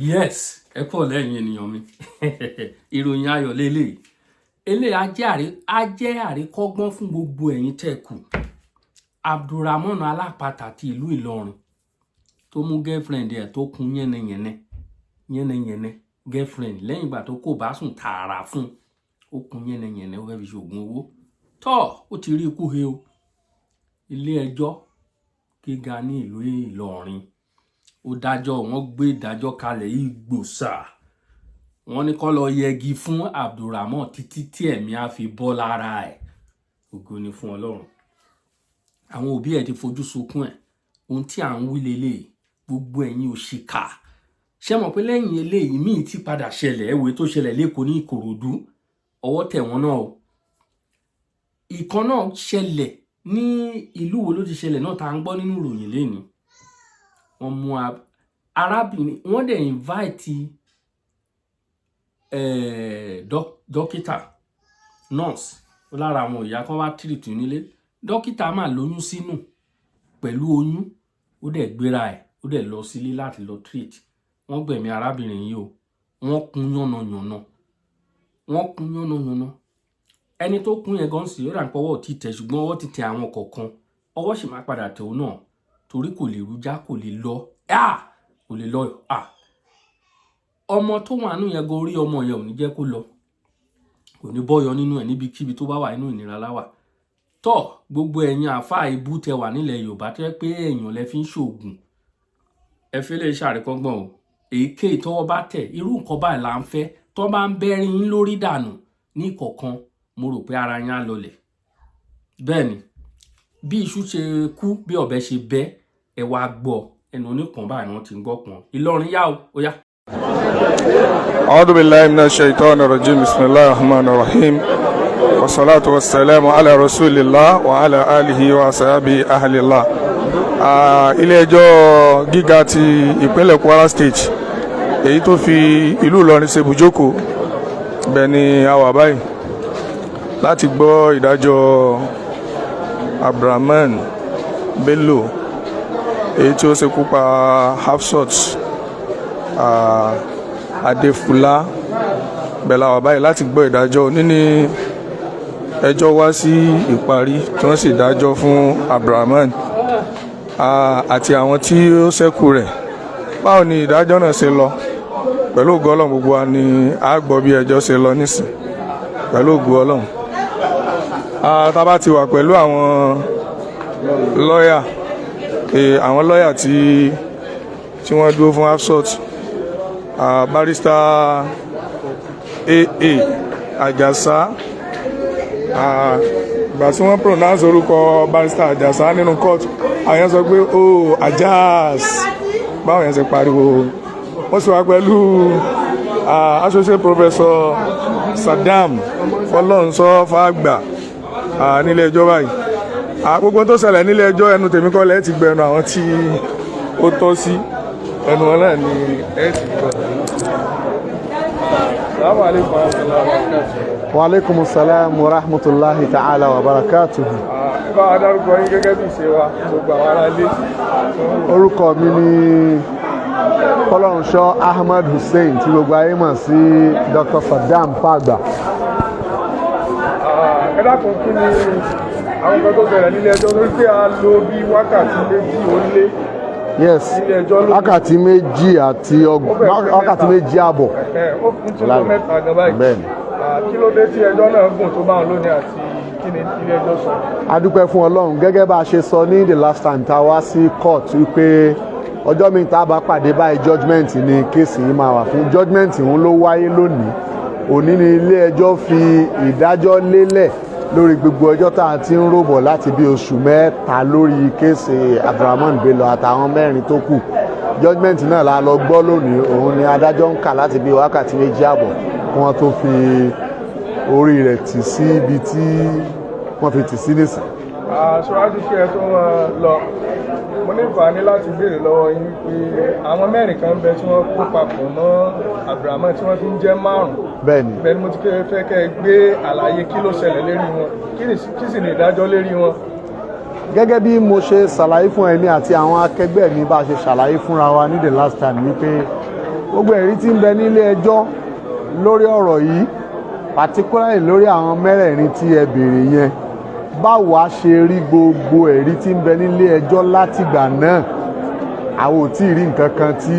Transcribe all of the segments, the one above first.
Yes, ẹ kọ́ lẹ́yìn ènìyàn mi. Ìròyìn ayọ̀ lélẹ̀. Eléyìí á jẹ́ àríkọ́gbọ́n fún gbogbo ẹ̀yin tẹ́kù. Abdulrahman alápatà ti ìlú Ìlọrin tó mú girlfriend ẹ̀ tó kun yẹ́nẹyẹ̀nẹ girlfriend lẹ́yìn ìgbà tó kò bá sùn tààrà fún ó kun yẹ́nẹyẹ̀nẹ ó fẹ́ fi ṣògùn owó. Tọ́ ó ti rí ikú he o. Ilé ẹjọ́ Giga ní ìlú Ìlọrin ó dájọ́ wọ́n gbé ìdájọ́ kalẹ̀ yìí gbòòsà wọ́n ní kó lọ yẹgi fún Abdulrahman títí tí ẹ̀mí á fi bọ́ lára ẹ̀. Ògo ni fún Ọlọ́run. Àwọn òbí ẹ̀ ti fojú sunkún ẹ̀. Ohun tí à ń wí lélẹ̀ gbogbo ẹ̀yin òṣìkà ṣé mọ̀ pé lẹ́yìn eléyìí míì ti padà ṣẹlẹ̀ ẹ̀wé tó ṣẹlẹ̀ lẹ́kọ̀ọ́ ní Ìkòròdú ọwọ́ tẹ̀ wọ́n náà o. Ìkan náà ṣẹlẹ̀ ní ìlú wo ló ti ṣẹlẹ̀ náà tá à ń gbọ́ nínú ìròyìn lẹ́ni. Wọ́n mú arábìnrin wọ́n dẹ̀ invite dókítà nurse lára àwọn ìyá kan wá tìrìtì nílé. Dókítà máa lóyún sínú pẹ̀lú oyún ó dẹ̀ gbéra ẹ̀ ó dẹ̀ lọ sílé láti lọ treat. Wọ́n gbẹ̀mí arábìnrin yìí o. Wọ́n kún yánnayànna. Ẹni tó kún yẹn gan sí ó rà ń pọ́wọ́ ti tẹ̀ ṣùgbọ́n ọwọ́ ti tẹ àwọn kọ̀ọ̀kan. Ọwọ́ sì máa padà tẹ̀ òun náà torí kò lè rújá kò lè lọ ọmọ tó wà nínú yẹn gan orí ọmọ yẹn ò ní jẹ́ kó lọ kò ní bọ́yọ nínú ẹ̀ níbikíbi tó bá wà nínú ìnira láwà. Tọ́ gbogbo ẹ̀yin àfáà ibú tẹ wà nílẹ̀ Yorùbá tó yẹ pé èèyàn lẹ fi ń ṣoògùn ẹ fi lè ṣàríkọ́gbọ́n o. Èké tọ́wọ́ bá tẹ̀ irú nǹkan báyìí là ń fẹ́ tó bá ń bẹ́rin yín lórí dànù ní ìkọ̀kan mo rò pé ara yín á lọlẹ̀. Bẹ́ẹ̀ ni bí iṣu ṣe kú bí ọ̀bẹ ṣe bẹ́ ẹ wá gbọ́ ẹnu oníkan báyìí wọ́n ti ń gbọ́ pọn. Ìlọrin yá o yá. أعوذ بالله من الشيطان الرجيم بسم الله الرحمن الرحيم والصلاة والسلام على رسول الله وعلى آله وصحبه أهل الله. Ilé ẹjọ́ gíga ti ìpínlẹ̀ Kwara State èyí tó fi ìlú Ìlọrin ṣe ibùjókòó bẹ́ẹ̀ ni a wà báyìí láti gbọ́ ìdájọ́ Abdulrahman Bello èyí tí ó ṣekú pa Hafsat Adéfúlá bẹ́ẹ̀ la wà báyìí láti gbọ́ ìdájọ́ níní ẹjọ́ wá sí ìparí tí wọ́n sì dájọ́ fún Abdulrahman àti àwọn tí ó ṣẹ́kù rẹ̀. Báwo ni ìdájọ́ náà ṣe lọ pẹ̀lú ògo Ọlọ́run gbogbo wa ni a gbọ́ bí ẹjọ́ ṣe lọ nísìn pẹ̀lú ògo Ọlọ́run. Tá bá ti wà pẹ̀lú àwọn lọ́yà tí wọ́n dúró fún Hafsat barrister AA Àjàsá ìgbà tí wọ́n pronounce orúkọ barrister Àjàsá nínú court àwọn yẹn sọ pé Àjàs báwọn yẹn ṣe pariwo. Wọ́n sì wá pẹ̀lú associate professor Saddam Fọlọ́nsọ Fàgbà nílé ẹjọ́ báyìí. Gbogbo tó ṣẹlẹ̀ nílé ẹjọ́ ẹnu tèmi kọ́ lẹ́ẹ̀ ti gbẹnu àwọn tí ó tọ́ sí ẹnu wọn náà ni ẹ ti gbọ́. Wa alaikum salam wa rahmatullahi ta'ala wa barakatuhu. Bá a dárúkọ yín gẹ́gẹ́ bí ìṣe wa gbogbo àwọn ará ilé. Orúkọ mi ni Fọlọ́runṣọ́ Ahmed Hussein tí gbogbo ayé mọ̀ sí Dr. Saddam Fàgbà. Ẹ dákun kí ni àwọn kan tó bẹ̀rẹ̀ nílé ẹjọ́ lórí pé a lo bí wákàtí méjì ó lé. Yes, wákàtí méjì àbọ̀. Ó fún tí ó mẹ́ta gan báyìí. Bẹ́ẹ̀ni. Kí ló dé tí ẹjọ́ náà gùn tó bá wọn lónìí àti kí ni ilé ẹjọ́ sọ? A dúpẹ́ fún Ọlọ́run gẹ́gẹ́ bá a ṣe sọ ní the last time tá a wá sí court wípé ọjọ́ mi tá a bá pàdé báyìí judgement ni kéèsì yìí máa wà fún. Judgement òun ló wáyé lónìí. Òní ni ilé ẹjọ́ fi ìdájọ́ lélẹ̀ lórí gbogbo ọjọ́ tá a ti ń ròbọ̀ láti bí oṣù mẹ́ta lórí kéèsì Abdulrahman Bello àtàwọn mẹ́rin tó kù. Judgement náà la lọ gbọ́ lónìí òun ni adájọ́ ń kà láti bí wákàtí méjì àbọ̀ kí wọ́n tó fi orí rẹ̀ tì sí ibi tí wọ́n fi tì sí nísìn. Aṣáájú kí ẹ tó lọ mo ní ìfàní láti béèrè lọ́wọ́ yín pé àwọn mẹ́rin kan bẹ tí wọ́n kó papọ̀ mọ́ Abdulrahman tí wọ́n fi ń jẹ́ márùn-ún. Bẹ́ẹ̀ni. Bẹ́ẹ̀ni mo ti fẹ́ kẹ́ ẹ gbé àlàyé kí ló ṣẹlẹ̀ lérí wọn kí sì ní ìdájọ́ lérí wọn. gẹ́gẹ́ bí mo ṣe ṣàlàyé fún ẹ̀mí àti àwọn akẹgbẹ́ mi bá ṣe ṣàlàyé fúnra wa ní the last time wípé gbogbo ẹ̀rí tí ń bẹ nílé ẹjọ́ lórí ọ̀rọ̀ yìí particularly lórí àwọn mẹ́rẹ̀ẹ̀rin tí ẹ béèrè yẹn báwo a ṣe rí gbogbo ẹ̀rí tí ń bẹ nílé ẹjọ́ látìgbà náà àwọn ò tí ì rí nǹkan kan tí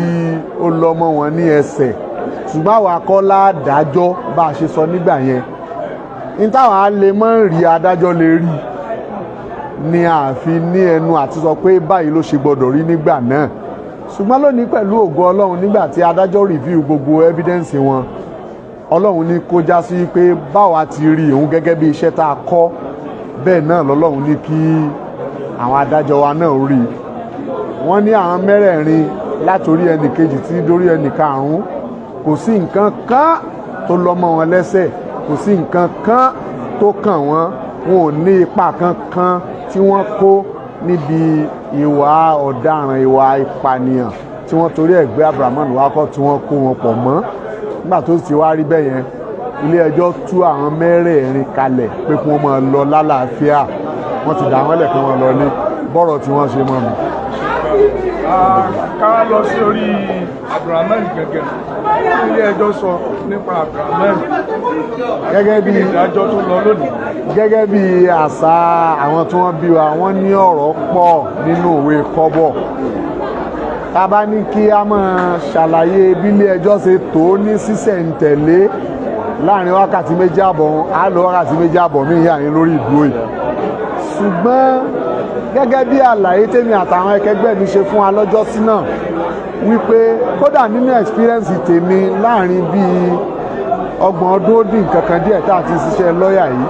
ó lọ mọ́ wọn ní ẹsẹ̀ ṣùgbọ́n àwa kọ́ ládájọ́ bá a ṣe sọ nígbà yẹn ní táwọn á lè mọ́ rí adájọ́ lè rí ni àfi ní ẹnu àti sọ pé báyìí ló ṣe gbọdọ̀ rí nígbà náà ṣùgbọ́n lónìí pẹ̀lú ògo Ọlọ́run nígbà tí adájọ́ review gbogbo evidence wọn Ọlọ́run ní kó já sí pé báwa ti rí òun gẹ́gẹ́ bí iṣẹ́ tá a kọ́ bẹ́ẹ̀ náà lọ́lọ́run ní kí àwọn adájọ́ wa náà rí wọ́n ní àwọn mẹ́rẹ̀ẹ̀rin látòrí ẹnì kejì tí dórí ẹnì karùn-ún kò sí nǹkan kan tó lọ mọ́ wọn lẹ́sẹ̀ kò sí nǹkan kan tó kàn wọ́n wọn ò ní ipa kankan tí wọ́n kó níbi ìwà ọ̀daràn ìwà ìpànìyàn tí wọ́n torí ẹ̀gbẹ́ Abdulrahman wákọ̀ tí wọ́n kó wọn pọ̀ mọ́ nígbà tó ti wá rí bẹ́ẹ̀ yẹn ilé ẹjọ́ tú àwọn mẹ́rẹ̀ẹ̀rin kalẹ̀ pé kí wọ́n máa lọ lálàáfíà wọ́n ti dà wọ́n lẹ̀ kí wọ́n lọ ní bọ́rọ̀ tí wọ́n ṣe mọ́ mi. ká lọ sí orí Abdulrahman gẹ́gẹ́ tí ilé ẹjọ́ sọ nípa Abdulrahman gẹ́gẹ́ bí ìdájọ́ tó lọ lónìí. gẹ́gẹ́ bí àṣà àwọn tí wọ́n bí wa wọ́n ní ọ̀rọ̀ pọ̀ nínú òwe kọ́bọ̀ tá a bá ní kí a máa ṣàlàyé bí ilé ẹjọ́ ṣe tó ní sísẹ̀ǹtẹ̀lé láàrin wákàtí méjì àbọ̀ á lọ wákàtí méjì àbọ̀ mí yà yín lórí ìdúró yìí ṣùgbọ́n gẹ́gẹ́ bí àlàyé tèmi àtàwọn ẹkẹgbẹ́ mi ṣe fún wa lọ́jọ́ sí náà wípé kódà nínú experience tèmi láàrin bíi 30 ọdún ó dín nǹkan kan díẹ̀ tá a ti ṣiṣẹ́ lọ́ọ̀yà yìí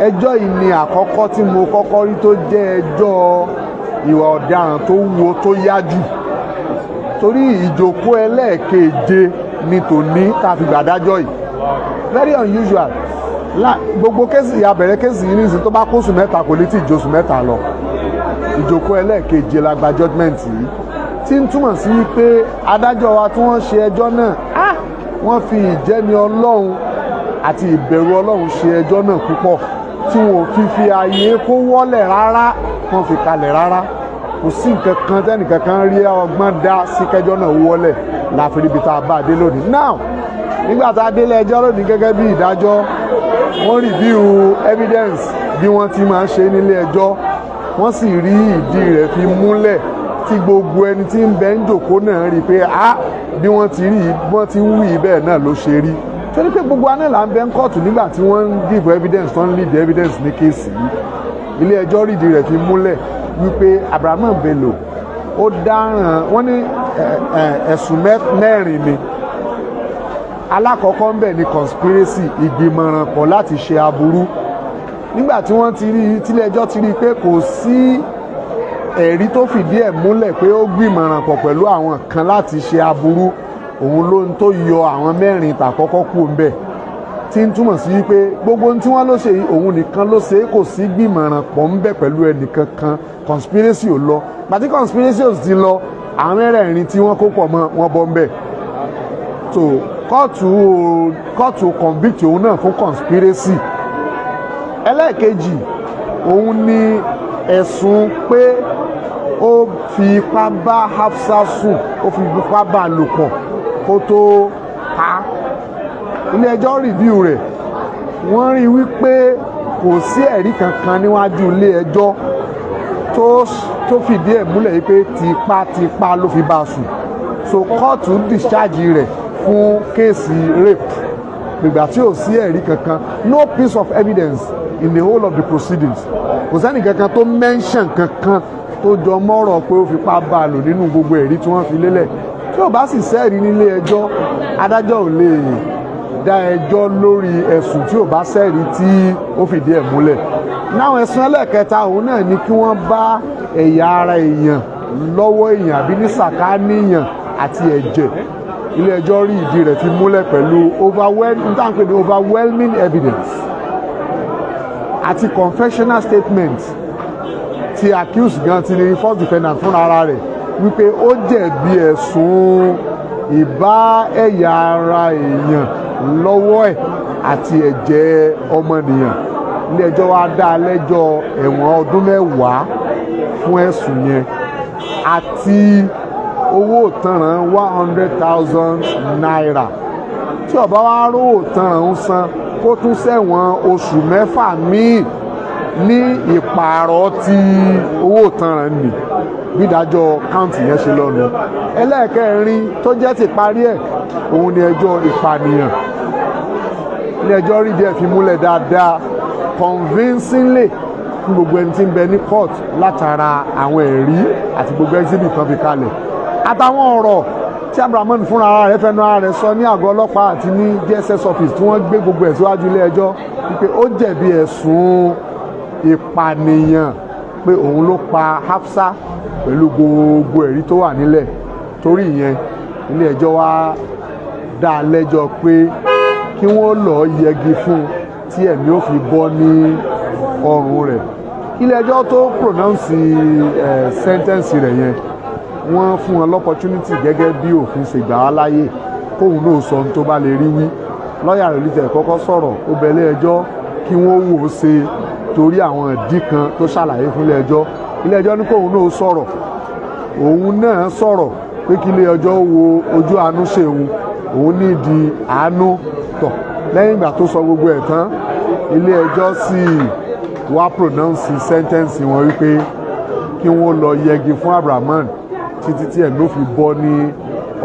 ẹjọ́ yìí ni àkọ́kọ́ tí mo kọ́kọ́ rí tó jẹ́ ẹjọ́ ìwà ọ̀daràn tó wúwo tó yá jù torí ìjókòó ẹlẹ́ẹ̀keje ni tòní tá a fi gbàdájọ́ yìí very unusual gbogbo kéèsì abẹ̀rẹ̀ kéèsì yìí nísìnyí tó bá kó oṣù mẹ́ta kò lè tí ì ju oṣù mẹ́ta lọ ìjókòó ẹlẹ́ẹ̀keje la gba judgement yìí tí ń túmọ̀ sí wípé adájọ́ wa tí wọ́n ṣe ẹjọ́ náà wọ́n fi ìjẹ́ni Ọlọ́run àti ìbẹ̀rù Ọlọ́run ṣe ẹjọ́ náà púpọ̀ tí wọn ò fi ààyè kó wọ́lẹ̀ rárá wọ́n fi kalẹ̀ rárá kò sí nǹkan kan tẹ́nìkan kan rí ọgbọ́n dá sí kẹjọ́ náà wọ́lẹ̀ láfi ríbi tá a bá dé lónìí now nígbà tá a délé ẹjọ́ lónìí gẹ́gẹ́ bí ìdájọ́ wọ́n review evidence bí wọ́n ti máa ń ṣe nílé ẹjọ́ wọ́n sì rí ìdí rẹ̀ fi múlẹ̀ tí gbogbo ẹni tí ń bẹ ń jòkó náà rí pé bí wọ́n ti rí wọ́n ti ń wí bẹ́ẹ̀ náà ló ṣe rí torí pé gbogbo aná là ń bẹ ń kóòtù nígbà tí wọ́n ń give evidence tó ń lead evidence ní kéèsì yìí ilé ẹjọ́ rí ìdí rẹ̀ fi múlẹ̀ wípé Abdulrahman Bello ó dáràn wọ́n ní ẹ̀sùn mẹ́rin ni alákọ̀ọ́kọ́ ń bẹ ní conspiracy ìgbìmọ̀ràn pọ̀ láti ṣe aburú nígbà tí wọ́n ti rí tílé ẹjọ́ ti rí pé kò sí ẹ̀rí tó fìdí ẹ̀ múlẹ̀ pé ó gbìmọ̀ràn pọ̀ pẹ̀lú àwọn kan láti ṣe aburú òun ló ń tó yọ àwọn mẹ́rin tàkọ́kọ́ kú ń bẹ̀ tí ń túmọ̀ sí wípé gbogbo ohun tí wọ́n ló ṣe òun nìkan ló ṣe kò sí gbìmọ̀ràn pọ̀ ń bẹ̀ pẹ̀lú ẹnìkan kan conspiracy ò lọ pàtí conspiracy ò ti lọ àwọn mẹ́rẹ̀ẹ̀rin tí wọ́n kó pọ̀ mọ́ wọn bọ́ ń bẹ̀ so kóòtù convict òun náà fún conspiracy ẹlẹ́ẹ̀kejì òun ni ẹ̀sùn pé ó fi ipá bá Hafsa sùn ó fi ipá bá a lò pọ̀ kó tó pa ilé ẹjọ́ review rẹ̀ wọ́n rí wípé kò sí ẹ̀rí kankan níwájú ilé ẹjọ́ tó fìdí ẹ̀ múlẹ̀ wípé tipátipá ló fi bá a sùn so kóòtù discharge rẹ̀ fún kéèsì rape nígbà tí ò sí ẹ̀rí kankan no piece of evidence in the whole of the proceedings kò sẹ́ni kankan tó mention kankan tó jọ mọ́rọ̀ pé ó fipá bá a lò nínú gbogbo ẹ̀rí tí wọ́n fi lélẹ̀ tí ò bá sì sẹ́ẹ̀rí nílé ẹjọ́ adájọ́ ò lè dá ẹjọ́ lórí ẹ̀sùn tí ò bá sẹ́ẹ̀rí tí ó fìdí ẹ̀ múlẹ̀ náà ẹ̀sùn ẹlẹ́ẹ̀kẹta òun náà ni kí wọ́n bá ẹ̀yà ara èèyàn lọ́wọ́ èèyàn àbí ní sàkáání èèyàn àti ẹ̀jẹ̀ ilé ẹjọ́ rí ìdí rẹ̀ fi múlẹ̀ pẹ̀lú overwhelming evidence àti confessional statement ti accused gan ti ní first defendant fúnra ara rẹ̀ wípé ó jẹ̀bi ẹ̀sùn ìbá ẹ̀yà ara èèyàn lọ́wọ́ ẹ̀ àti ẹ̀jẹ̀ ọmọnìyàn ilé ẹjọ́ wa dá lẹ́jọ́ ẹ̀wọ̀n ọdún 10 fún ẹ̀sùn yẹn àti owó ìtanràn 100,000 naira tí ó bá wá rówó ìtanràn ń san kó tún ṣẹ̀wọ̀n oṣù 6 míì ní ìpààrọ̀ tí owó ìtanràn nì gbídájọ́ káùntì yẹn ṣe lọ́nu. ẹlẹ́ẹ̀kẹrin tó jẹ́ ti parí ẹ̀ òun ni ẹjọ́ ìpànìyàn. ilé ẹjọ́ rí díẹ̀ fi múlẹ̀ dáadáa convincingly fún gbogbo ẹni tí ń bẹ ní court látara àwọn ẹ̀rí àti gbogbo exhibit kan fi kalẹ̀ àtàwọn ọ̀rọ̀ tí Abdulrahman fúnra rẹ̀ fẹnu ara rẹ̀ sọ ní àgọ́ ọlọ́pàá àti ní DSS office tí wọ́n gbé gbogbo ẹ̀ síwájú ilé ẹjọ́ wípé ó jẹ̀bi ẹ̀sùn ìpànìyàn pé òun ló pa Hafsa pẹ̀lú gbogbo ẹ̀rí tó wà nílẹ̀. torí ìyẹn ilé ẹjọ́ wá dá a lẹ́jọ́ pé kí wọ́n lọ yẹgi fún un tí ẹ̀mí ò fi bọ́ ní ọrùn rẹ̀. ilé ẹjọ́ tó pronounce sentence rẹ̀ yẹn wọ́n fún wọn l'opportunity gẹ́gẹ́ bí òfin ṣe gbà wá láyè kóun náà sọ ohun tó bá lè rí wí. lọ́ọ̀yà rẹ̀ lítẹ̀ kọ́kọ́ sọ̀rọ̀ ó bẹ̀ ilé ẹjọ́ kí wọ́n wò ó ṣe torí àwọn ìdí kan tó ṣàlàyé fún ilé ẹjọ́. ilé ẹjọ́ ní kóun náà sọ̀rọ̀ òun náà sọ̀rọ̀ pé kí ilé ẹjọ́ wo ojú àánú ṣe òun ní di àánú tọ̀. lẹ́yìn ìgbà tó sọ gbogbo ẹ̀ tán ilé ẹjọ́ sì wá pronounce sentence wọn wípé kí wọ́n lọ yẹgi fún Abdulrahman títí tí ẹ̀ ló fi bọ́ ní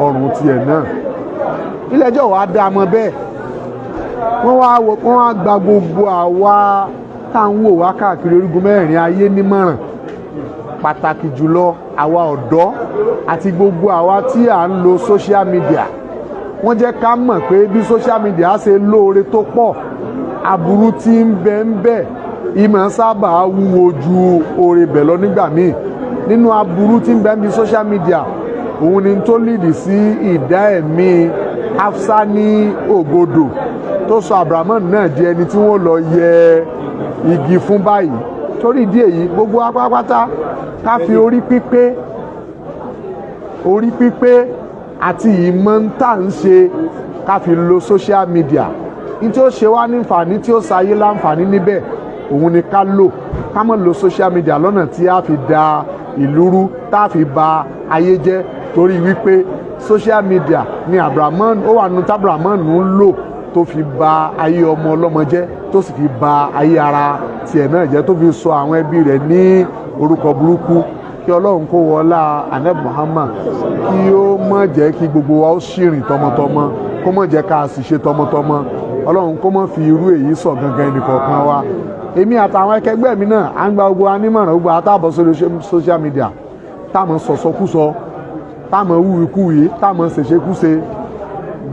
ọrùn tiẹ̀ náà. ilé ẹjọ́ wàá dá a mọ́ bẹ́ẹ̀ wọ́n wá gba gbogbo àwa tá à ń wò wá káàkiri orígun mẹ́rin ayé nímọ̀ràn pàtàkì jùlọ àwa ọ̀dọ́ àti gbogbo àwa tí à ń lo social media. wọ́n jẹ́ ká mọ̀ pé bí social media ṣe lóore tó pọ̀ aburú tí ń bẹ ìmọ̀ sábà wúwo ju oore bẹ̀ lọ nígbà míì. nínú aburú tí ń bẹ bí social media òun ni tó lìdí sí ìdá ẹ̀mí Hafsa ní ògodò tó sọ Abdulrahman náà di ẹni tí wọ́n lọ yẹ igi fún báyìí. torí ìdí èyí gbogbo apápátá ká fi orí pípé àti ìmọ̀ ń tà ń ṣe ká fi lo social media ní tí ó ṣe wá ní àǹfààní tí ó ṣayé láǹfààní níbẹ̀ òun ni ká lò ká má lo social media lọ́nà tí a fi da ìlú rú tá a fi ba ayé jẹ́ torí wípé social media ni Abdulrahman ó wà nínú Abdulrahman ń lò tó fi ba ayé ọmọ ọlọ́mọ jẹ́ tó sì fi ba ayé ara tiẹ̀ náà jẹ́ tó fi sọ àwọn ẹbí rẹ̀ ní orúkọ burúkú. kí Ọlọ́run kó wọlá Ànábì Muhammad kí ó má jẹ́ kí gbogbo wa ó ṣìrìn tọmọtọmọ kó má jẹ́ ká sì ṣe tọmọtọmọ Ọlọ́run kó má fi irú èyí sọ gangan ẹnìkọ̀ọ̀kan wa. èmi àtàwọn akẹgbẹ́ mi náà à ń gba gbogbo anímọ̀ràn gbogbo àtàbọ̀ sórí social media táwọn sọ̀sọ́kúsọ táwọn wúwikúwì táwọn ṣèṣekúṣe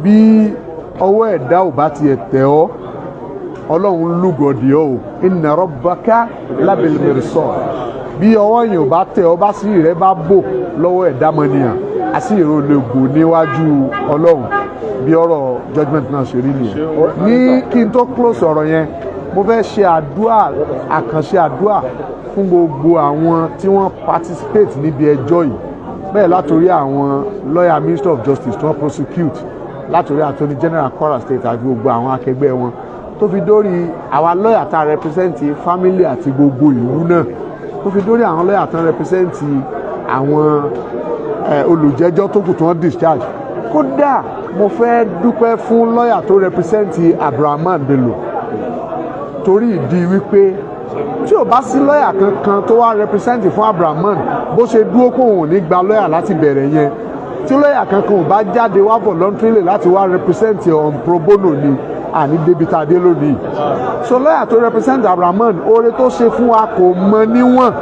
bí ọwọ́ ẹ̀dá ò bá tiẹ̀ tẹ̀ ọ́ Ọlọ́run lúgọ̀dì ọ́ inna rabbaka labil mirsad. bí ọwọ́ yẹn ò bá tẹ̀ ọ́ bá sí rẹ bá bò lọ́wọ́ ẹ̀dá mọ́nìyàn àsìrè ò lè gò níwájú Ọlọ́run bí ọ̀rọ̀ judgement náà ṣe rí nìyẹn. ní kí n tó close ọ̀rọ̀ yẹn mo fẹ́ ṣe àkànṣe àdúà fún gbogbo àwọn tí wọ́n participate níbi ẹjọ́ yìí bẹ́ẹ̀ látòrí àwọn lawyer minister of justice tí wọ́n prosecute látòrí attorney general Kwara state àti gbogbo àwọn akẹgbẹ́ wọn tó fi dórí àwa lawyer tá a represent family àti gbogbo ìlú náà tó fi dórí àwọn lawyer tá a represent àwọn olùjẹ́jọ́ tó kù tí wọ́n discharge. kódà mo fẹ́ dúpẹ́ fún lawyer tó represent Abdulrahman Bello torí ìdí wípé tí ò bá sí lọ́yà kankan tó wá rẹpírẹsẹ́ǹtì fún Abdulrahman bó ṣe dúró kó òun ní gba lọ́yà láti bẹ̀rẹ̀ yẹn tí lọ́yà kankan ò bá jáde wá voluntarily láti wá rẹpírẹsẹ́ǹtì on pro bono ni àní débi tá a dé lónìí. so lọ́yà tó rẹpírẹsẹ́ǹtì Abdulrahman oore tó ṣe fún wa kò mọ níwọ̀n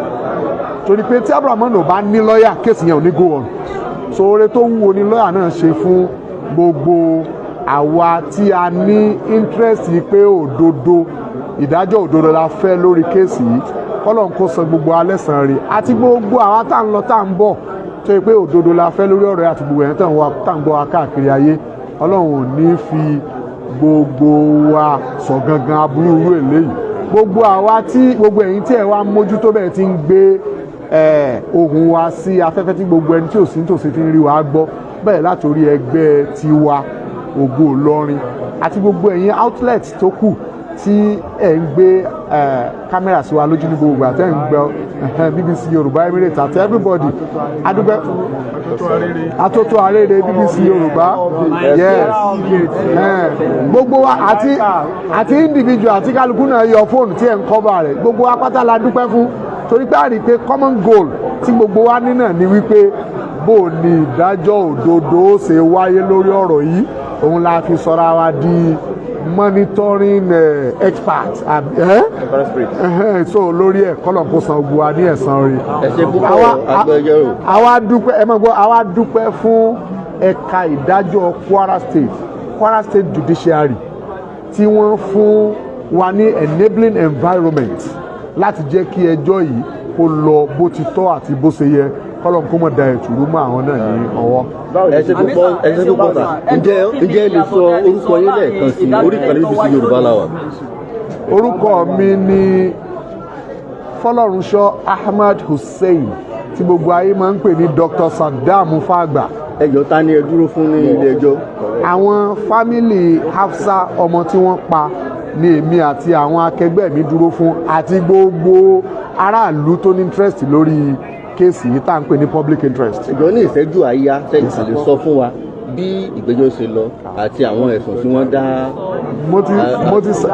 torí pé tí Abdulrahman ò bá ní lọ́yà kéèsì yẹn ò ní go on. so oore tó wúwo ni lọ́yà náà ṣe fún gbogbo àwa tí a ní interest pé òdodo ìdájọ́ òdodo la fẹ́ lórí kéèsì yìí kọ́lọ́n kó san gbogbo alẹ́ san rè àti gbogbo àwa tá ń lọ tá ń bọ̀ tó yẹ pé òdodo la fẹ́ lórí ọ̀rọ̀ àti gbogbo ẹ̀yìn tá ń gbọ́ wa káàkiri ayé Ọlọ́run ò ní fi gbogbo wa sọ gangan aburú irú eléyìí gbogbo àwa tí gbogbo ẹ̀yin tí ẹ̀ wá mójútó bẹ́ẹ̀ ti ń gbé ohùn wa sí afẹ́fẹ́ tí gbogbo ẹni tí ò sí nítòsí fi ń rí wa gbọ́ bẹ́ẹ̀ látòrí ẹgbẹ́ tiwa Ògo Ìlọrin àti gbogbo ẹ̀yin outlet tó kù tí ẹ̀ ń gbé kámẹ́rà sí wa lójú ní gbogbo àti ẹ̀ ń gbọ́ BBC Yorùbá Emirates àti everybody adúpẹ́ atótó arére BBC Yorùbá yes gbogbo wa àti individual àti kálukú náà yọ fóònù tí ẹ̀ ń kọ́bà rẹ̀ gbogbo wa pátá la dúpẹ́ fún torí pé a rí i pé common goal tí gbogbo wa ní náà ni wípé bó ni ìdájọ́ òdodo ṣe wáyé lórí ọ̀rọ̀ yìí òun la fi sọra wa di monitoring expert so lórí ẹ̀ kọ́lọ̀ kó san gbogbo wa ní ẹ̀san rí. àwa dúpẹ́ ẹ máa gbọ́ àwa dúpẹ́ fún ẹ̀ka ìdájọ́ Kwara State Judiciary tí wọ́n fún wa ní enabling environment láti jẹ́ kí ẹjọ́ yìí kó lọ bó ti tọ́ àti bó ṣe yẹ kọ́lọ̀ kó mọ̀ da ẹ̀tùrú mọ́ àwọn náà ní ọwọ́. ẹ ṣe púpọ̀ sà ǹjẹ́ ẹ lè sọ orúkọ yín lẹ́ẹ̀kan sí orí ìkànnì BBC Yorùbá la wà. orúkọ mi ni Fọlọ́runṣọ́ Ahmad Hussein tí gbogbo ayé máa ń pè ní Dr. Saddam Fagba. ẹjọ́ ta ni ẹ dúró fún ní ilé ẹjọ́. àwọn fámìlì Hafsa ọmọ tí wọ́n pa ni èmi àti àwọn akẹgbẹ́ mi dúró fún àti gbogbo aráàlú tó ní interest lórí kéèsì yìí tá à ń pè ní public interest. ìjọ ní ìṣẹ́jú àyà sẹ́yìn sì lè sọ fún wa bí ìgbẹ́jọ́ ṣe lọ àti àwọn ẹ̀sùn tí wọ́n dá.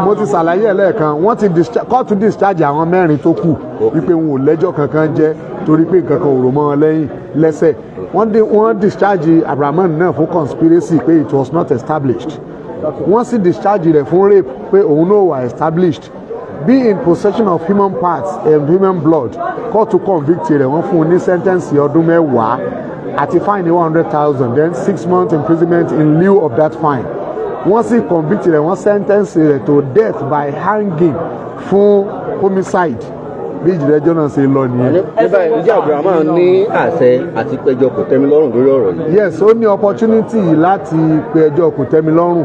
mo ti ṣàlàyé ẹ̀ lẹ́ẹ̀kan wọ́n ti kóòtù discharge àwọn mẹ́rin tó kù wípé wọn ò lẹ́jọ́ kankan jẹ́ torí pé nǹkan kan ò rò mọ́ wọn lẹ́yìn lẹ́sẹ̀ wọ́n discharge Abdulrahman náà fún conspiracy pé it was not established wọ́n sì discharge rẹ̀ fún rape pé òun náà wà established be in possession of human parts and human blood kóòtù convict rẹ̀ wọ́n fún un ní sentence ọdún 10 àti fine 100,000 then 6 months imprisonment in lieu of that fine wọ́n sì convict rẹ̀ wọ́n sentence rẹ̀ to death by hanging fún homicide bí ìjìnlẹ́jọ́ náà ṣe lọ nìyẹn. nígbà ìjà Abdulrahman ní àṣẹ àti péjọ kò tẹ́mi lọ́rùn lórí ọ̀rọ̀ yìí. yes ó ní opportunity láti péjọ kò tẹ́mi lọ́rùn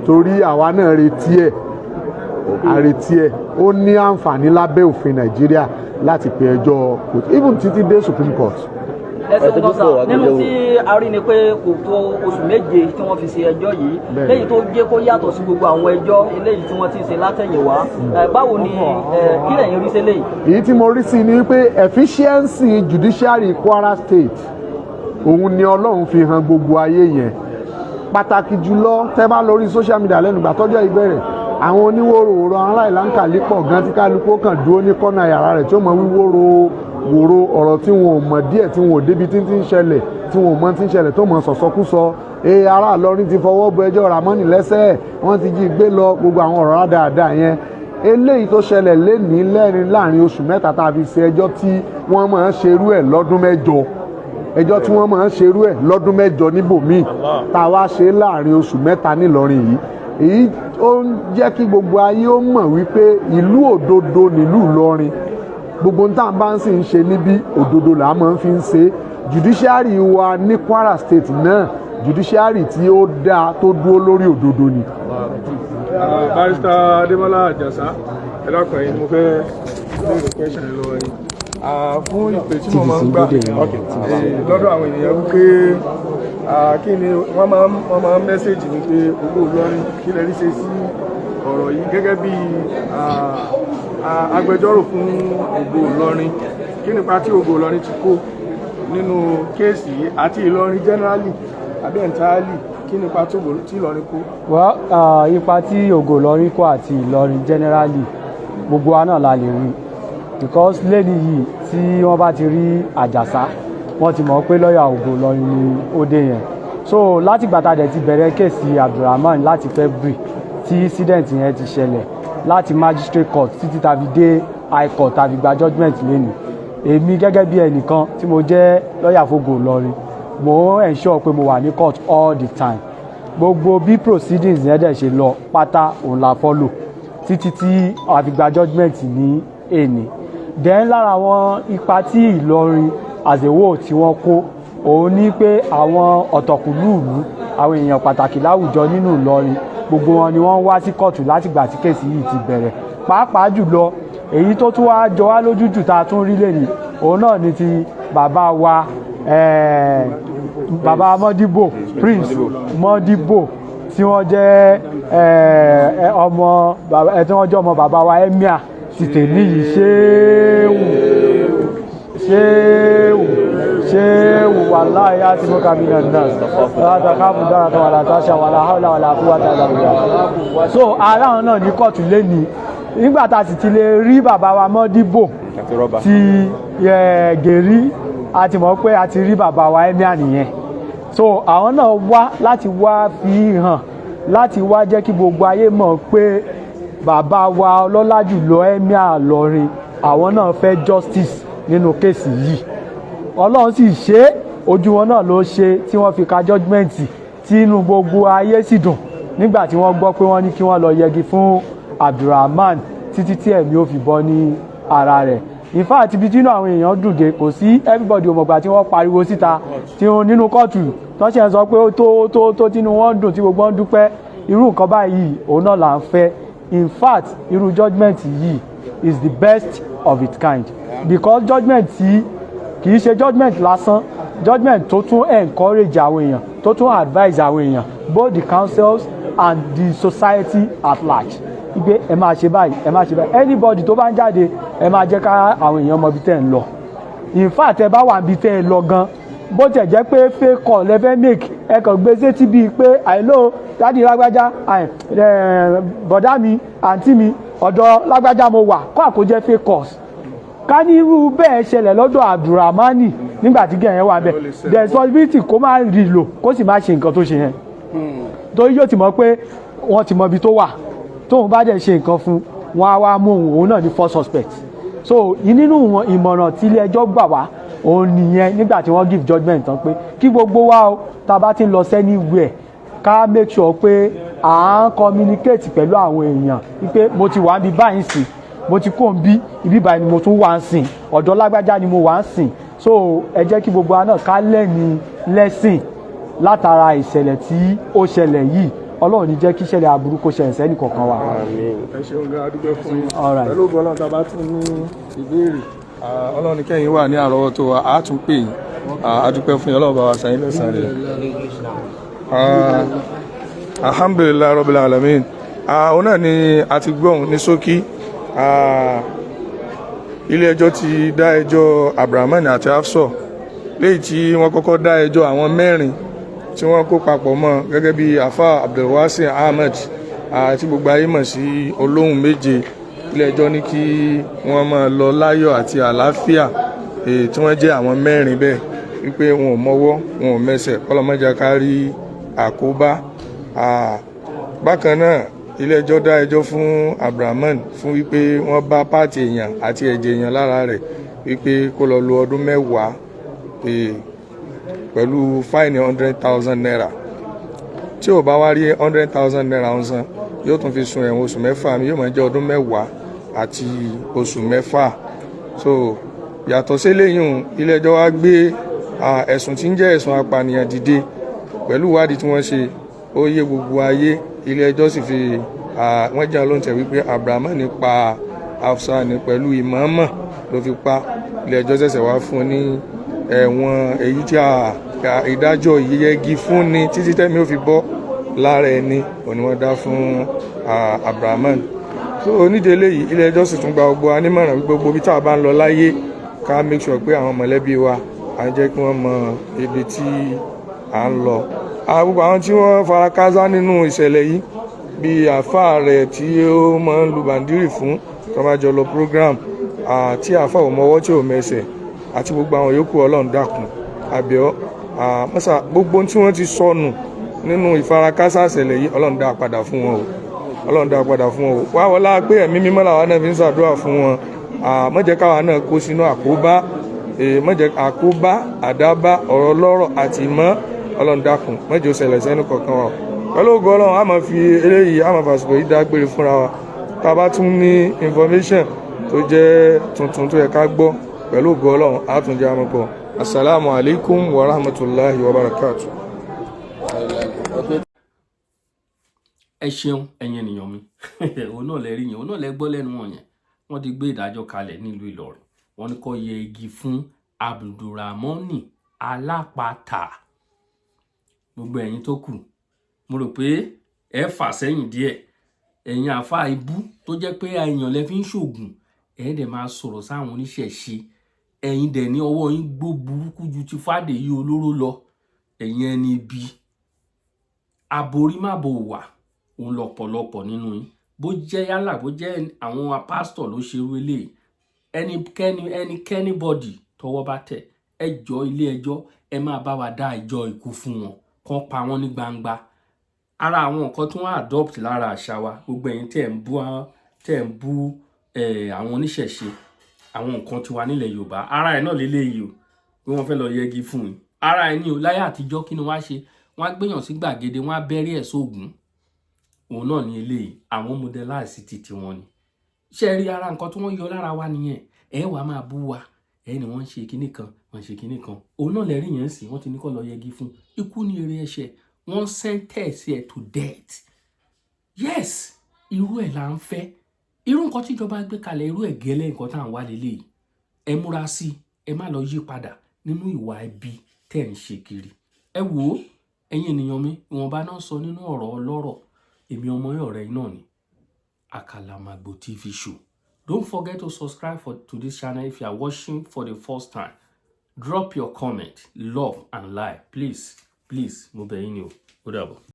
torí àwa náà retí ẹ̀ àrètí ẹ̀ ó ní àǹfààní lábẹ́ òfin Nàìjíríà láti pe ẹjọ́ even títí dé Supreme Court. ẹsẹ̀ tó sà nínú tí a rí ni pé kò tó oṣù méje tí wọ́n fi ṣe ẹjọ́ yìí léyìí tó jẹ́ kó yàtọ̀ sí gbogbo àwọn ẹjọ́ eléyìí tí wọ́n ti ṣe látẹ̀yìnwá báwo ni kí lẹ̀yin rí sí léyìí. èyí tí mo rí sí ni wípé efficiency judiciary Kwara State òun ni Ọlọ́run fi hàn gbogbo ayé yẹn pàtàkì jùlọ tẹ́ bá lórí social media lẹ́nu ìgbà tọ́jọ́ ìbẹ̀rẹ̀ àwọn oníwòrò aláìláńkàlí pọ̀ gan tí kálukú kàn dúró ní kọ́nà yàrá rẹ̀ tí ó mọ wíwòrò wòrò ọ̀rọ̀ tí wọn ò mọ̀ díẹ̀ tí wọn ò débi tí ń ṣẹlẹ̀ tí wọn ò mọ̀ tí ń ṣẹlẹ̀ tó mọ̀ sọ̀sọ́kúsọ ará Ìlọrin ti fọwọ́ bọ ẹjọ́ Ramoni lẹ́sẹ̀ wọ́n ti jí gbé lọ gbogbo àwọn ọ̀rọ̀ dáadáa yẹn eléyìí tó ṣẹlẹ̀ lénìí láàrin oṣù mẹ́ta tá a fi ṣe ẹjọ́ tí wọ́n máa ń ṣerú ẹ̀ lọ́dún mẹ́jọ ẹjọ́ tí wọ́n máa ń ṣerú ẹ̀ lọ́dún mẹ́jọ níbòmíì tá a wá ṣe láàrin oṣù mẹ́ta nílọrin yìí èyí ó ń jẹ́ kí gbogbo ayé ó mọ̀ wípé ìlú òdodo nílùú Ìlọrin gbogbo ń tàn bá ń sì ń ṣe níbí òdodo là á máa ń fi ń ṣe judiciary wa ní Kwara State náà judiciary tí ó dáa tó dúró lórí òdodo ni. Barrister Adémọ́lá Àjàsá ẹ dákun ẹ̀yin mo fẹ́ béèrè question lọ́wọ́ yín fún ìpè tí mo máa ń gbà lọ́dọ̀ àwọn ènìyàn wípé kí ni wọ́n máa ń mẹ́sẹ̀jì mi pé Ògo Ìlọrin kí lè rí ṣe sí ọ̀rọ̀ yìí gẹ́gẹ́ bí agbẹjọ́rò fún Ògo Ìlọrin kí nípa tí Ògo Ìlọrin ti kó nínú kéèsì yìí àti Ìlọrin generally àbí entirely kí nípa tí Ìlọrin kó. ipa tí Ògo Ìlọrin kó àti Ìlọrin generally gbogbo wa náà la lè rí because lẹ́ni yìí tí wọ́n bá ti rí Àjàsá wọ́n ti mọ̀ pé lọ́ọ̀yà Ògo Ìlọrin ni ó dé yẹn so láti gbàtà dẹ̀ ti bẹ̀rẹ̀ kéèsì Abdulrahman láti February tí incident yẹn ti ṣẹlẹ̀ láti magistrate court títí tàbí dé high court tàbí gba judgement lẹ́nu èmi gẹ́gẹ́ bí ẹnìkan tí mo jẹ́ lọ́ọ̀yà f'Ògo Ìlọrin mo ensure pé mo wà ní court all the time gbogbo bí proceedings yẹn dẹ̀ ṣe lọ pátá òun la follow títí tí a fi gba judgement ní èní then lára àwọn ipa tí Ìlọrin as a whole tí wọ́n kó òun ní pé àwọn ọ̀tọ̀kùlúùlú àwọn èèyàn pàtàkì láwùjọ nínú Ìlọrin gbogbo wọn ni wọ́n wá sí kóòtù látìgbà tí kéèsì yìí ti bẹ̀rẹ̀ pàápàá jùlọ èyí tó tún wá jọ wá lójú jù tá a tún rí lẹ́yìn òun náà ni ti bàbá wa bàbá Modibo Prince Modibo tí wọ́n jẹ́ tí wọ́n jẹ́ ọmọ bàbá wa emir ti tèmi yìí ṣéwù wàláhì àti mọ́kàmínà náà látàkàbù dára tó wà látàṣà wà láhàlà wà láàkúwàtà àgbàgbà. So ara wọn náà ní kóòtù lẹ́ni nígbà tá a sì ti lè rí bàbá wa Mọ́díbò ti gèrí a ti mọ̀ pé a ti rí bàbá wa emir nìyẹn. So àwọn náà wá láti wá fi hàn láti wá jẹ́ kí gbogbo ayé mọ̀ pé bàbá wa ọlọ́lá jùlọ emir Ìlọrin àwọn náà fẹ́ justice nínú kéèsì yìí. Ọlọ́run sì ṣe ojú wọn náà ló ṣe tí wọ́n fi ka judgement tí inú gbogbo ayé sì dùn nígbà tí wọ́n gbọ́ pé wọ́n ní kí wọ́n lọ yẹgi fún Abdulrahman títí tí ẹ̀mí ó fi bọ́ ní ara rẹ̀. In fact ibi tí inú àwọn èèyàn dùn dé kò sí everybody ò mọ̀gbà tí wọ́n pariwo síta tí wọ́n nínú kóòtù tó ṣe ń sọ pé ó tó tínú wọn dùn tí gbogbo wọn dúpẹ́. Irú nǹkan báyìí òun náà là ń fẹ́. In fact irú judgement yìí is the best of its kind because judgement yìí kì í ṣe judgement lásán, judgement tó tún encourage àwọn èèyàn tó tún advise àwọn èèyàn both the councils and the society at large ipe ẹ máa ṣe báyìí ẹ máa ṣe báyìí anybody tó bá ń jáde ẹ máa jẹ́ ká àwọn èèyàn mọ ibi tẹ́ ń lọ. In fact ẹ bá wà níbi tẹ́ ẹ lọ gan bó tẹ̀ jẹ́ pé fake call ẹ fẹ́ make ẹ kàn gbé sétí bíi pé àìló dádì lágbájá bọ̀dá mi àǹtí mi ọ̀dọ̀ lágbájá mo wà kó àkójẹ́ fake calls. Ká ní irú bẹ́ẹ̀ ṣẹlẹ̀ lọ́dọ̀ Abdulrahman nígbà tí gẹ̀yẹ́ wà bẹ́ẹ̀ the responsibility kó má rí lò kó sì má ṣe nǹkan tó ṣe yẹn torí yóò ti mọ̀ pé wọ́n ti mọ ibi tó wà tóun bá dẹ̀ ṣe nǹkan fún wọn á wá mú òun náà ní first suspect. So nínú ìmọ̀ràn tí ilé ẹjọ́ gbà wá òun nìyẹn nígbà tí wọ́n give judgement tán pé kí gbogbo wa o tá a bá ti ń lọ anywhere ká make sure pé à ń communicate pẹ̀lú àwọn èèyàn wípé mo ti wà níbi báyìí sí mo ti kó ń bí ibi báyìí ni mo tún wà ń sìn ọ̀dọ̀ lágbájá ni mo wà ń sìn. So ẹ jẹ́ kí gbogbo wa náà ká lẹ́ni lẹ́sìn látara ìṣẹ̀lẹ̀ tí ó ṣẹlẹ̀ yìí. Ọlọ́run ní jẹ́ kí ìṣẹ̀lẹ̀ aburú kó ṣẹlẹ̀ sẹ́ni kọ̀ọ̀kan wa. Ẹ ṣeun gan adúgbò fún yín pẹ̀lú ògbọ́n náà tá a bá tún ní ìbéèrè Ọlọ́run ní kẹ́yìn wà ní àrọ́wọ́tó wa á tún pè yín adúpẹ́ fún yín Ọlọ́run bá wa sàn yín lẹ́sàn rẹ̀. Alhamdulillah Rabbil Alamin. Òun náà ni a ti gbọ́n ní ṣókí ilé ẹjọ́ ti dá ẹjọ́ Abdulrahman àti Hafsat léyìí tí wọ́n kọ́kọ́ dá ẹjọ́ àwọn mẹ́rin tí wọ́n kó papọ̀ mọ́ gẹ́gẹ́ bí afa Abdulwasi Ahmed tí gbogbo ayé mọ̀ sí olóhùn méje. Ilé ẹjọ́ ní kí wọ́n máa lọ láyọ̀ àti àlàáfíà tí wọ́n jẹ́ àwọn mẹ́rin bẹ́ẹ̀ wípé wọn ò mọ́wọ́ wọn ò mẹsẹ̀ kọ́lọ́mọ́jà kárí àkóbá. Bákan náà ilé ẹjọ́ dá ẹjọ́ fún Abdulrahman fún wípé wọ́n bá páàtì èèyàn àti ẹ̀jẹ̀ èèyàn lára rẹ̀ wípé kó lọ lo ọdún 10 pẹ̀lú fáìnì 100,000 naira. Tí ò bá wá rí 100,000 naira ń san yóò tún fi sun ẹ̀wọ̀n oṣù 6 mi yóò máa jẹ́ ọdún 10 àti oṣù 6. So yàtọ̀ sí eléyìí ilé ẹjọ́ wá gbé ẹ̀sùn tí ń jẹ́ ẹ̀sùn apànìyàn dìde pẹ̀lú ìwádìí tí wọ́n ṣe ó yé gbogbo ayé. Ilé ẹjọ́ sì fi wọ́n jẹ́ olóńtẹ̀ wípé Abdulrahman pa Hafsat ní pẹ̀lú ìmọ̀ọ́mọ̀ ló fi pa. Ilé ẹjọ́ ṣẹ̀ṣẹ̀ wá fún ní ẹ̀wọ̀n èyí tí ìdájọ́ Yegi fún ni títí tẹ́mi ó fi bọ́ lára ẹni òní wọ́n dá fún Abdulrahman. So onídélé yìí ilé ẹjọ́ sì tún gba gbogbo anímọ̀ràn wípé gbogbo bí tá a bá ń lọ láyé ká make sure pé àwọn mọ̀lẹ́bí wa à ń jẹ́ kí wọ́n mọ ibi tí à ń lọ. Gbogbo àwọn tí wọ́n fara káásá nínú ìṣẹ̀lẹ̀ yìí bíi àáfàá rẹ̀ tí ó máa ń lu bàndírì fún tó bá jọ lọ program tí àáfàá ò mọwọ́ tí ò mẹsẹ̀ àti gbogbo àwọn yòókù Ọlọ́run dákun àbẹ̀ọ́ mọ́sà gbogbo tí wọ́n ti sọnù nínú ìfarakásá ìṣẹ̀lẹ̀ yìí Ọlọ́run dá padà fún wọn o Ọlọ́run dá padà fún wọn o wá wọlá pé ẹ̀mí mímọ́ làwọn náà fi ń ṣàdúrà fún wọn má jẹ́ káwa náà kó sínú àkóbá má jẹ́ àkóbá àdábá ọ̀rọ̀ lọ́rọ̀ àti ìmọ̀ Ọlọ́run dákun má jẹ́ ó ṣẹlẹ̀ sẹ́nu kọ̀ọ̀kan wa pẹ̀lú ògo Ọlọ́run a máa fi eléyìí a máa fàṣìkò yìí dágbére fúnra wa tá a bá tún ní information tó jẹ́ tuntun tó yẹ ká gbọ́ pẹ̀lú ògo Ọlọ́run a tún jẹ́ àmọ́kọ́. Assalamu alaikum wa rahmatullahi wa barakatuh. Ẹ ṣeun ẹ̀yin ènìyàn mi òun náà lẹ rí yẹn òun náà lẹ gbọ́ lẹ́nu wọn yẹn wọ́n ti gbé ìdájọ́ kalẹ̀ nílùú Ìlọrin wọ́n ní kó yẹ igi fún Abdulrahman alápatà. Gbogbo ẹ̀yin tó kù mo rò pé ẹ fà sẹ́yìn díẹ̀ ẹ̀yin àfa ibú tó jẹ́ pé èèyàn lẹ fi ń ṣògùn ẹ dẹ̀ máa sọ̀rọ̀ sáwọn oníṣẹ̀ṣe ẹ̀yin dẹ̀ ní ọwọ́ yín gbó burúkú ju ti Fádèyí olóró lọ ẹ̀yin ẹni ibi aborí má bò wà òun lọ́pọ̀lọpọ̀ nínú yín bó jẹ́ yálà bó jẹ́ àwọn pásítọ̀ ló ṣerú eléyìí ẹnikẹ́ni bọ́dì tọwọ́ bá tẹ̀ ẹ jọ ilé ẹjọ́ ẹ máa bá wa dá ẹjọ́ ikú fún wọn kán pa wọ́n ní gbangba ara àwọn nǹkan tí wọ́n adopt lára àṣà wa gbogbo ẹ̀yin tẹ̀ ń bú àwọn oníṣẹ̀ṣe àwọn nǹkan tiwa nílẹ̀ Yorùbá ara ẹ̀ náà lélẹ́yìí o bí wọ́n fẹ́ lọ yẹgi fún yín ara ẹ̀ ní o láyé àtijọ́ kí ni wọ́n á ṣe wọ́n á gbéyàn sí gbàgede wọ́n á bẹ́rí ẹ̀ sóògùn òun náà ní eléyìí àwọn modelize títí wọn ni ṣe rí ara nǹkan tí wọ́n yọ lára wa nìyẹn ẹ wàá máa bú wa ẹ ní wọ́n ń ṣe kinní kan wọ́n ń ṣe kinní kan òun náà lẹ́rìí yẹn sí wọ́n ti ní kó lọ yẹgi fún ikú ní eré ẹ̀ṣẹ̀ wọ́n sentence ẹ̀ to death yes irú ẹ̀ là ń fẹ́ irú nǹkan tíjọba gbé kalẹ̀ irú ẹ̀ gẹ́lẹ́ nǹkan tá à ń wá lélẹ́yìí ẹ múra sí ẹ má lọ yí padà nínú ìwà ẹbí tẹ̀ ń ṣe kiri ẹ wò ó ẹ̀yin ènìyàn mi ìwọ̀nba náà sọ nínú ọ̀rọ̀ ọlọ́rọ̀ èmi ọmọ ọ̀rẹ́ náà ni Àkàlàmàgbò TV show. Don't forget to subscribe to this channel if you are watching for the first time. Drop your comment, love and like. Please, mo bẹ̀ yín ni o. Ó dàbọ̀.